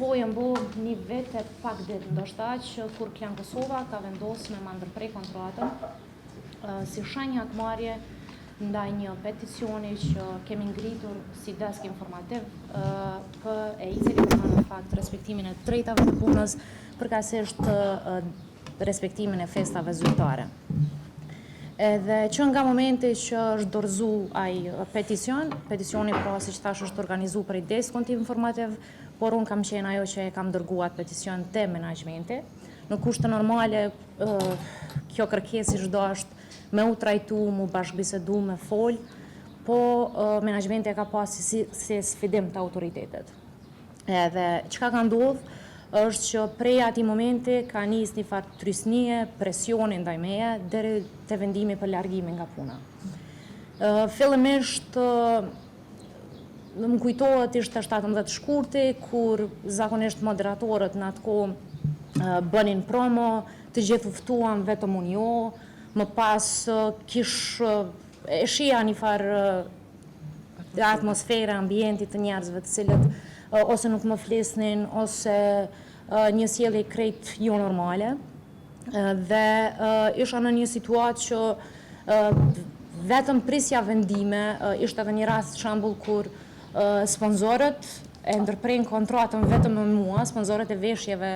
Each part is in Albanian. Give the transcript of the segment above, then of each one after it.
Po jam bo një vete pak ditë, ndoshta që kur Klan Kosova ka vendosur me ma ndërprej kontratën si shenjë hakmarrje ndaj një peticioni që kemi ngritur si desk informativ për i cili kërkon në fakt respektimin e drejtave të punës, përkatësisht respektimin e festave zyrtare. Edhe që nga momenti që është dorëzu ai peticioni pra si që thash është organizu për i deskont informativ, por unë kam qenë ajo që e kam dërguar peticion te menaxhmenti. Në kushte normale, kjo kërkesë çdo është me u trajtu, mu bashkëbisedu, me fol, po menaxhmenti e ka pasi si sfidim të autoritetet. Edhe çka ka ndodhur është që prej atij momenti ka nis një farë trysnie, presioni ndaj meje deri te vendimi për largimin nga puna. Fillimisht më kujtohet ishte 17 shkurti, kur zakonisht moderatorët në atë kohë bënin promo, të gjithë u ftuan, vetëm unë jo, më pas e shija një farë atmosfera, ambienti të njerëzve të cilët ose nuk më flisnin, ose një sjellje krejt jo normale. Dhe isha në një situatë që vetëm prisja vendime, ishte edhe një rast shembull kur sponsorët e ndërprejnë kontratën vetëm me mua, sponsorët e veshjeve,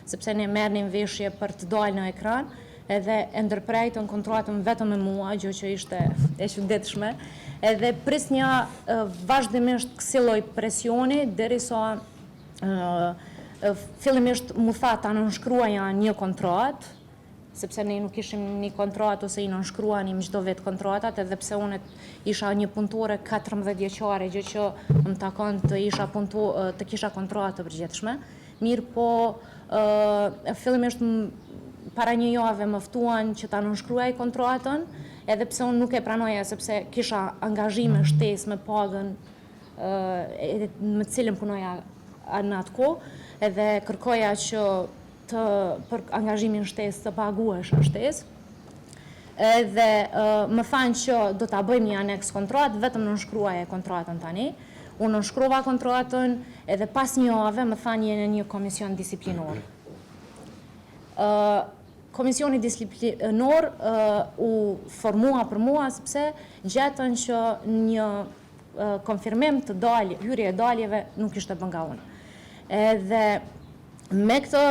sepse ne merrnim veshje për të dalë në ekran, edhe e ndërprejtën kontratën vetëm me mua, gjë që ishte e çuditshme, edhe prisnja vazhdimisht kësaj lloj presioni derisa fillimisht mu tha ta nënshkruaja një kontratë, sepse ne nuk ishim një kontratë ose i nënshkruanim çdo vet kontratat, edhe pse unë isha një punëtore 14 vjeçare, gjë që më takon të kisha kontratë të përgjithshme. Mirë po, fillimisht para një jave më ftuan që ta nënshkruaj kontratën, edhe pse unë nuk e pranoja sepse kisha angazhime shtesë me pagën me cilën punoja në atë kohë, edhe kërkoja që për angazhimin shtesë të paguhesh në shtesë. Edhe më thanë që do ta bëjmë një aneks kontratë, vetëm nënshkruaje kontratën tani. Unë nënshkruva kontratën, edhe pas një jave më thanë jeni në një komision disiplinor. Komisioni disiplinor u formua për mua sepse gjetën që një konfirmim të hyrje e daljeve nuk ishte bën nga unë. Edhe me këtë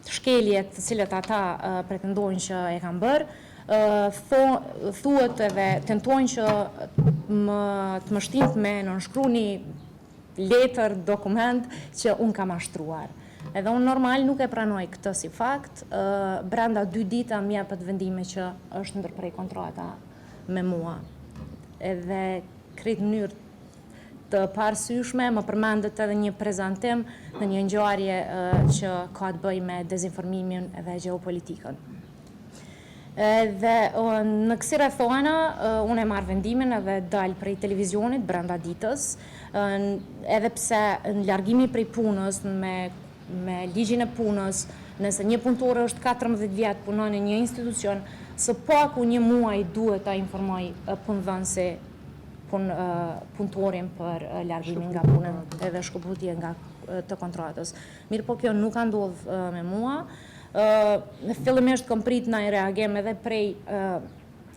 shkeljet të cilët ata pretendojnë që e kanë bërë, thuhet edhe tentojnë që të më shtinë me nënshkru një letër, dokument që unë kam mashtruar. Edhe unë normal nuk e pranoj këtë si fakt, brenda 2 dita më jepet vendimi që është ndërprej kontrata me mua. Edhe krejt mënyrë të parësyshme, më përmendet edhe një prezantim në një ngjarje që ka të bëjë me dezinformimin dhe gjeopolitikën. Dhe në kësi rrethana, unë e marr vendimin edhe dal prej televizionit brenda ditës, edhe pse në largimi prej punës, me ligjin e punës, nëse një punëtor është 14 vjet punon në një institucion, së paku një muaj duhet ta informoj punëdhënësi punëtorin për largimin nga puna edhe shkëputje nga të kontratës. Mirë po kjo nuk ka ndodhur me mua. Fillimisht kam prit në reagim edhe prej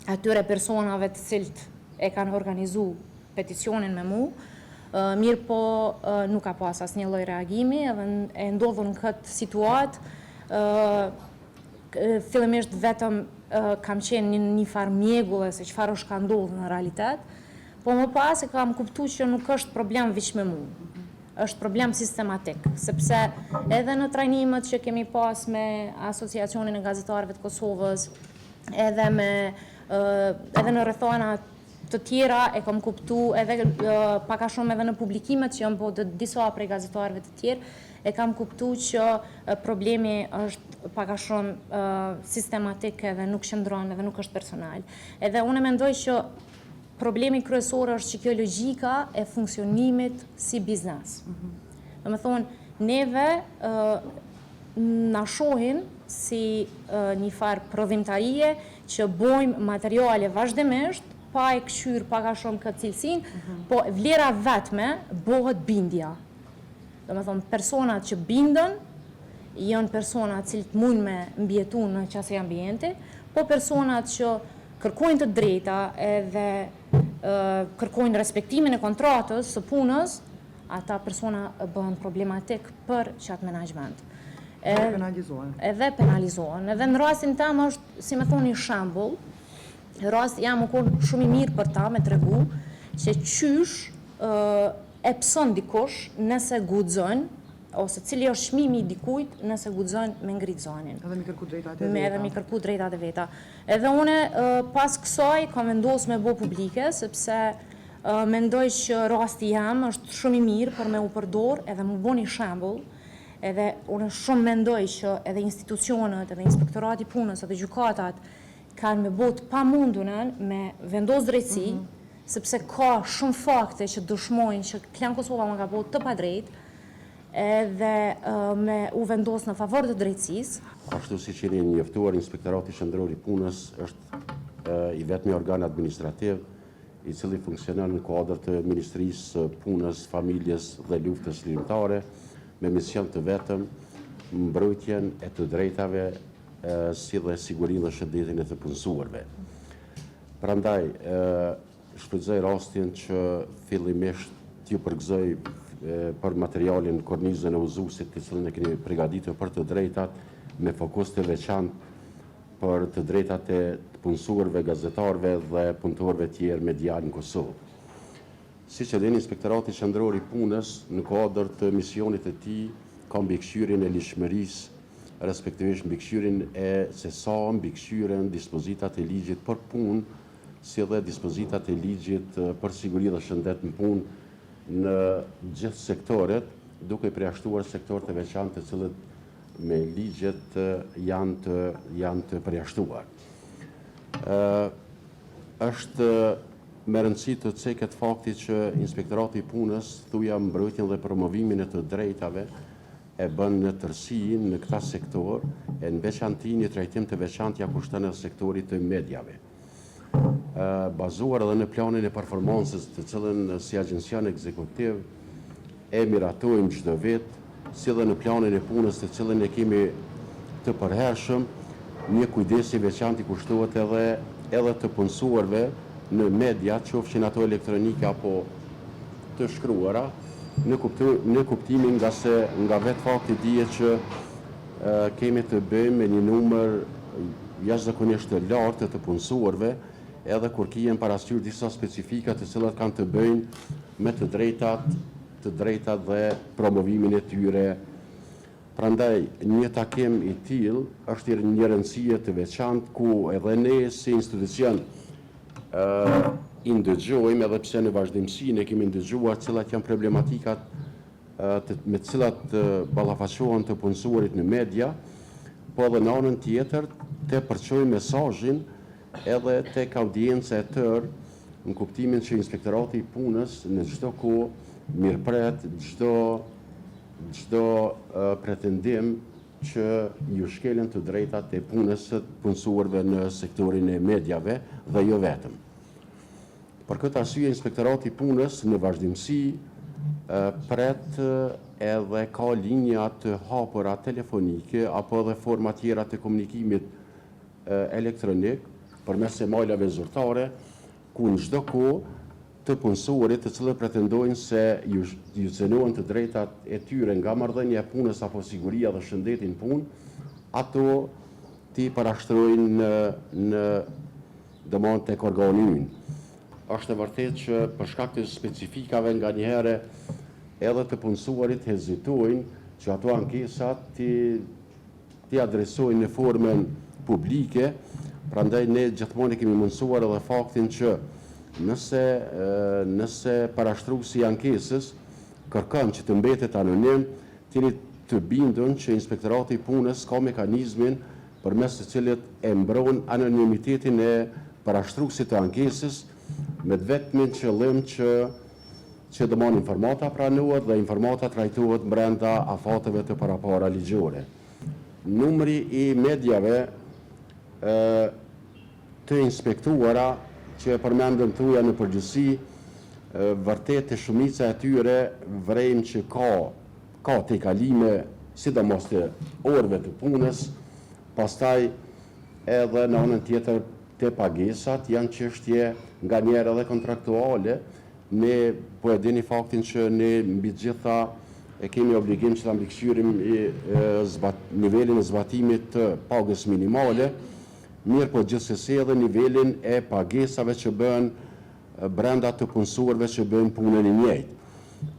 atyre personave të cilët e kanë organizu peticionin me mu. Mirë po nuk ka pas asnjë lloj reagimi, edhe e ndodhur në këtë situatë. Fillimisht vetëm kam qenë një farë mjegulle se çfarë është ka ndodhur në realitet. Po më pas e kam kuptuar që nuk është problem veç me mua. Është problem sistematik, sepse edhe në trajnimet që kemi pas me Asociacionin e Gazetarëve të Kosovës, edhe në rrethana të tjera e kam kuptuar, edhe pak a shumë edhe në publikimet që janë bërë disa prej gazetarëve të tjerë, e kam kuptuar që problemi është pak a shumë sistematik edhe nuk qëndron edhe nuk është personal. Edhe unë mendoj që problemi kryesor është që kjo logjika e funksionimit si biznes. Do të thonë, neve na shohin si një farë prodhimtarie që bojmë materiale vazhdimisht, pa e këshyr pak a shumë këtë cilësinë, po vlera vetme bëhet bindja. Domethënë personat që bindën janë personat cilët mund me mbjetu në qasë ambiente, po personat që kërkojnë të drejta edhe kërkojnë respektimin e kontratës së punës, ata persona bëhen problematik për qatë menaxhment. Edhe penalizohen. Edhe në rastin tam është, si me thoni, shembull, rasti jam u konë shumë i mirë për ta me tregu që qysh e pëson dikush nëse guxon, ose cili është çmimi i dikujt nëse guxon me ngrit zonin. Edhe mi kërku drejtat e veta. Edhe mi kërku drejtat e veta. Edhe une pas kësaj kam vendosur me bo publike, sepse mendoj që rasti jam është shumë i mirë për me u përdor edhe më boni shembull. Edhe unë shumë mendoj që edhe institucionet, edhe inspektorati punës, edhe gjykatat kanë me bot pa mundunën me vendos drejtësi, sepse ka shumë fakte që dëshmojnë që Klan Kosova më ka bot të padrejt, edhe me u vendos në favor të drejtësisë. Ashtu si që jeni njoftuar, Inspektorati Qendror i Punës është i vetmi organ administrativ i cili funksionon në kuadër të Ministrisë Punës, Familjes dhe Luftës Lirimtare, me mision të vetëm mbrojtjen e të drejtave si dhe sigurinë dhe shëndetin e të punësuarve. Prandaj, shfrytëzoj rastin që fillimisht t'ju përgëzoj për materialin kornizën e uzusit të cilën e keni përgatitur për të drejtat me fokus të veçantë për të drejtat e punësuarve, gazetarëve dhe punëtorëve tjerë medial në Kosovë. Siç e dini, Inspektorati Qendror i Punës në kuadër të misionit të tij ka mbikëqyrjen e lishmërisë, respektivisht mbikëqyrjen e se sa mbikëqyren dispozitat e ligjit për punë, si dhe dispozitat e ligjit për siguri dhe shëndet në punë në gjithë sektoret, duke i përjashtuar sektorët e veçantë të cilët me ligjet janë të përjashtuar. Është me rëndësi të ceket fakti që Inspektorati i Punës thuja mbrojtjen dhe promovimin e të drejtave e bën në tërësi në këta sektor, e në veçanti një trajtim të veçantë ja kushton edhe sektorit të mediave. Bazuar edhe në planin e performancës të cilën si agjencion ekzekutiv e miratojmë çdo vit, si dhe në planin e punës të cilën e kemi të përhershëm, një kujdes i veçantë i kushtohet edhe të punësuarve në media, qofshin ato elektronike apo të shkruara, në kuptimin nga vetë fakti dihet që kemi të bëjmë me një numër jashtëzakonisht të lartë të punësuarve, edhe kur kihen parasysh disa specifika të cilat kanë të bëjnë me të drejtat dhe promovimin e tyre. Prandaj, një takim i tillë është një rëndësie të veçantë ku edhe ne si institucion i ndëgjojmë, edhe pse në vazhdimsi ne kemi ndëgjuar cilat janë problematikat me cilat ballafaqohen të punësuarit në media, po edhe në anën tjetër të përçojmë mesazhin edhe tek audienca e tërë, në kuptimin që Inspektorati i Punës në çdo kohë mirëpret çdo pretendim që ju shkelen të drejtat e punës së punësuarve në sektorin e mediave dhe jo vetëm. Për këtë arsye, Inspektorati i Punës në vazhdimsi pret edhe ka linja të hapura telefonike apo edhe forma tjera të komunikimit elektronik përmes emailave zyrtare, ku në çdo kohë të punësuarit të cilët pretendojnë se ju cënohen të drejtat e tyre nga marrëdhënia e punës apo siguria dhe shëndeti në punë, ato ti parashtrojnë në domon tek organi ynë. Është e vërtetë që për shkak të specifikave nganjëherë edhe të punësuarit hezitojnë që ato ankesat ti adresojnë në formën publike. Prandaj ne gjithmonë kemi mundësuar edhe faktin që nëse parashtruesi i ankesës kërkon që të mbetet anonim, tini të bindun që Inspektorati i Punës ka mekanizmin përmes të cilit e mbron anonimitetin e parashtruesit të ankesës me vetmin qëllim që dëmon informata pranohet dhe informata trajtohet brenda afateve të parapara ligjore. Numri i mediave të inspektuara që përmendën tuja në përgjithësi, vërtet e shumica e tyre vrejmë që ka ka tejkalime, sidomos të orëve të punës, pastaj edhe në anën tjetër të pagesat janë çështje nganjëherë edhe kontraktuale. Ne po e dini faktin që ne mbi të gjitha e kemi obligim që ta mbikëqyrim nivelin e zbatimit të pagës minimale, mirë po gjithsesi edhe nivelin e pagesave që bëhen brenda të punësuarve që bëjnë punën e njëjtë.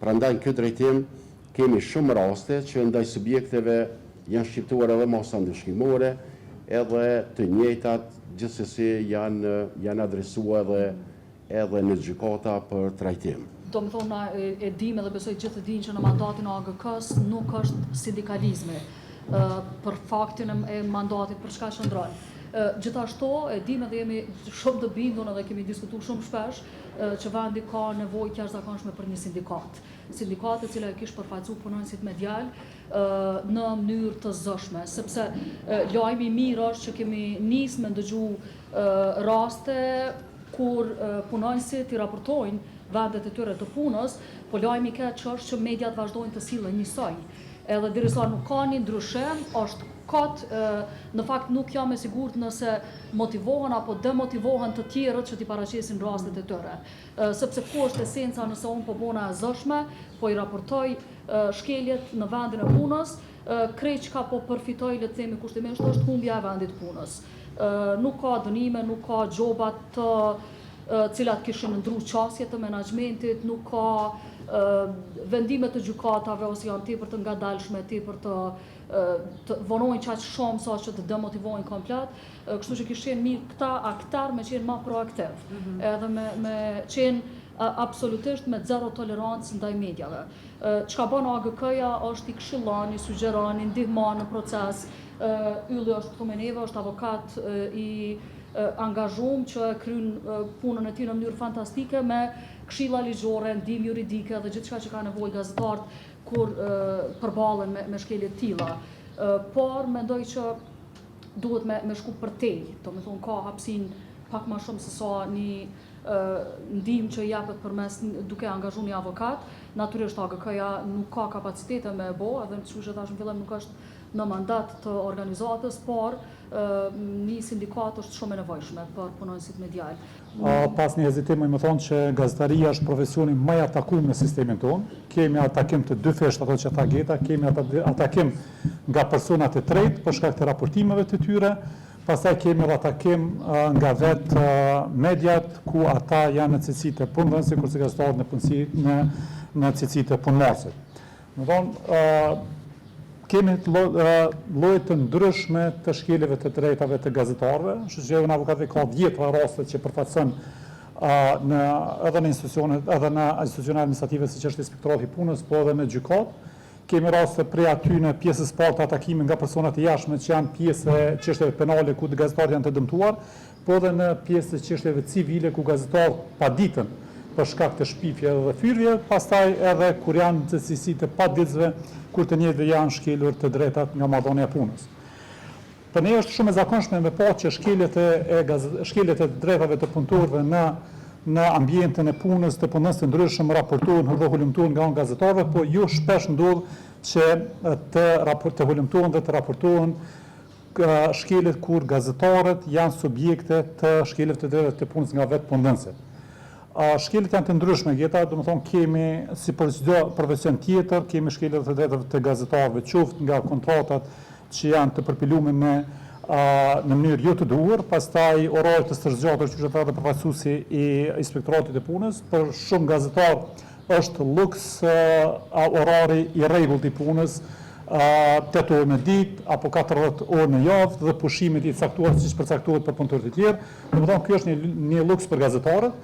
Prandaj në këtë drejtim kemi shumë raste që ndaj subjekteve janë shqiptuar edhe masa ndëshkimore, edhe të njëjtat gjithsesi janë adresuar edhe në gjykata për trajtim. Do më thonë, e dim edhe besoj gjithë të dinë që në mandatin e AGK-s nuk është sindikalizmi për faktin e mandatit për çka shndron. Gjithashtu e dim edhe jemi shumë të bindur edhe kemi diskutuar shumë shpesh që vendi ka nevojë të jashtëzakonshme për një sindikat. Sindikat e cila e kishte përfaqësuar punonësit me djalë në mënyrë të zëshme, sepse lajmi i mirë është që kemi nisë me ndëgju raste kur punonësit i raportojnë vendet e tyre të punës, po lajmi i keq është që mediat vazhdojnë të sillen njësoj. Edhe derisa nuk ka një ndryshim, është kot, në fakt nuk jam e sigurt nëse motivohen apo demotivohen të tjerët që t'i paraqesin rastet e tyre. Sepse ku është esenca nëse unë po bona e zëshme, po i raportoj shkeljet në vendin e punës, krejt çka po përfitoj, le të themi kushtimisht, është humbja e vendit punës. Nuk ka dënime, nuk ka gjoba të cilat kishin ndru qasje të menaxhmentit, nuk ka vendime të gjykatave ose janë tepër të ngadalshme, tepër të vonojnë qaq shumë sa që të demotivojnë komplet, kështu që kishin mirë këta aktar me qenë ma proaktiv, edhe me qenë absolutisht me zero tolerancë ndaj medjave. Çka bën AGK-ja është i këshillon, i sugjeron, i ndihmon në proces. Ylli është këtu me neve, është avokat i angazhuar që kryen punën e tij në mënyrë fantastike me këshilla ligjore, ndihmë juridike dhe gjithçka që ka nevojë gazetarët kur përballen me shkelje të tilla. Por mendoj që duhet me shku përtej, domethënë ka hapësinë pak më shumë se sa një ndihmë që japet përmes duke angazhuar një avokat. Natyrisht AGK-ja nuk ka kapacitete me e bo, edhe siç e thash në fillim nuk është në mandat të organizatës, por një sindikat është shumë e nevojshme për punonësit me djalë. Pas një hezitim më thonë që gazetaria është profesioni më i atakuar në sistemin tonë. Kemi atakim të dy fesht, ato që tha Geta, kemi atakim nga personat e tretë për shkak të raportimeve të tyre. Pastaj kemi edhe atakim nga vetë mediat, ku ata janë në cilësitë e punëdhënësit, kurse gazetarët në cilësitë e punëmarrësit. Do thonë, kemi lloje të ndryshme të shkeljeve të drejtave të gazetarëve. Shoqëria e avokatëve ka 10 raste që përfaqëson edhe në institucione administrative siç është Inspektorati i Punës, po edhe në gjykatë. Kemi raste prej aty në pjesës parë atakime nga personat e jashtme që janë pjesë e çështjeve penale ku gazetarët janë të dëmtuar, po edhe në pjesë të çështjeve civile ku gazetarët paditën për shkak të shpifje dhe fyrje, pastaj edhe kur janë të cilësi të paditësve, kur të njëjtë janë shkelur të drejtat nga marrëdhënia e punës. Për ne është shumë e zakonshme me pa që shkeljet e drejtave të punëtorëve në ambientin e punës të punës të ndryshëm raportohen dhe hulumtohen nga gazetarëve, po jo shpesh ndodh që të hulumtohen dhe të raportohen shkeljet kur gazetarët janë subjekte të shkeljeve të drejtave të punës nga vetë punëdhënësit. Shkeljet janë të ndryshme, Geta, do të thonë kemi si për çdo profesion tjetër, kemi shkeljet të drejtave të gazetarëve, qoftë nga kontratat që janë të përpiluar në mënyrë jo të duhur, pastaj oraret të stërgjatura që është edhe përfaqësuesi i Inspektoratit të Punës, për shumë gazetarë është luks orari i rregullt i punës, 8 orë në ditë apo 40 orë në javë dhe pushimit i caktuar siç përcaktohet për punëtorët e tjerë. Domethënë ky është një luks për gazetarët.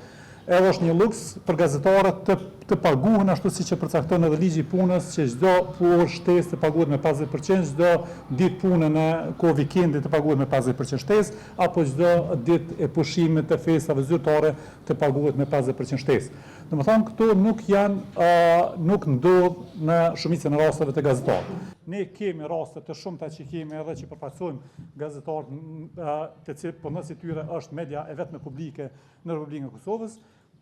Edhe është një luks për gazetarët të paguhen ashtu siç e përcakton edhe ligji i punës, që çdo orë shtesë të paguhet me 50%, çdo ditë pune në kohë vikendi të paguhet me 50% shtesë, apo çdo ditë e pushimit të festave zyrtare të paguhet me 50% shtesë. Domethënë këto nuk ndodh në shumicën e rasteve të gazetarëve. Ne kemi raste të shumta që kemi edhe që përfaqësojmë gazetarët të cilët punësi tyre është media e vetme publike në Republikën e Kosovës.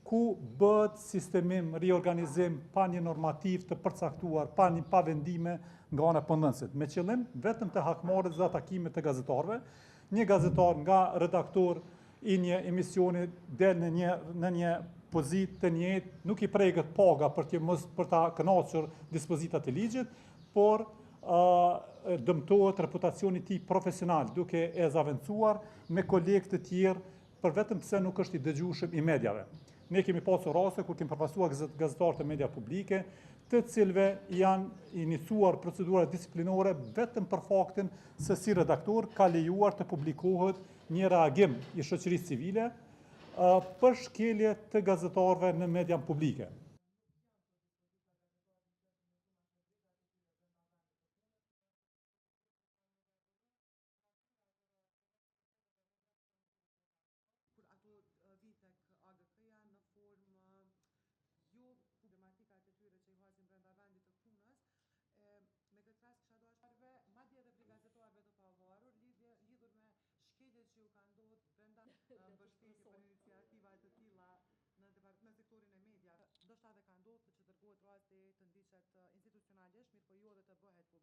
ku bëhet sistemim, riorganizim pa një normativ të përcaktuar, pa vendime nga ana pëndënësit. Me qëllim vetëm të hakmarrjes dhe takimit të gazetarëve, një gazetar nga redaktor i një emisioni del në një pozitë të njëjtë, nuk i prekët paga për ta kënaqur dispozitat e ligjit, por dëmtohet reputacioni i tij profesional duke e zaventuar me kolegë të tjerë për vetëm pse nuk është i dëgjueshëm i mediave. Ne kemi pasur raste kur kemi përfaqësuar gazetarë të media publike, të cilëve janë iniciuar procedura disiplinore vetëm për faktin se si redaktor ka lejuar të publikohet një reagim i shoqërisë civile për shkelje të gazetarëve në media publike. Vitek AGK-ja në formë jo problematikat e tyre që i hasin brenda vendit të punës. Me këtë rast kisha dashurve, madje edhe për gazetarëve të pavarur, lidhur me shkeljet që ju kanë ndodhur brenda mbështetje për iniciativa të tilla në sektorin e media. Ndoshta edhe ka ndodhur që dërgohet rasti të ndiqet institucionalisht, mirë po jo edhe të bëhet publik.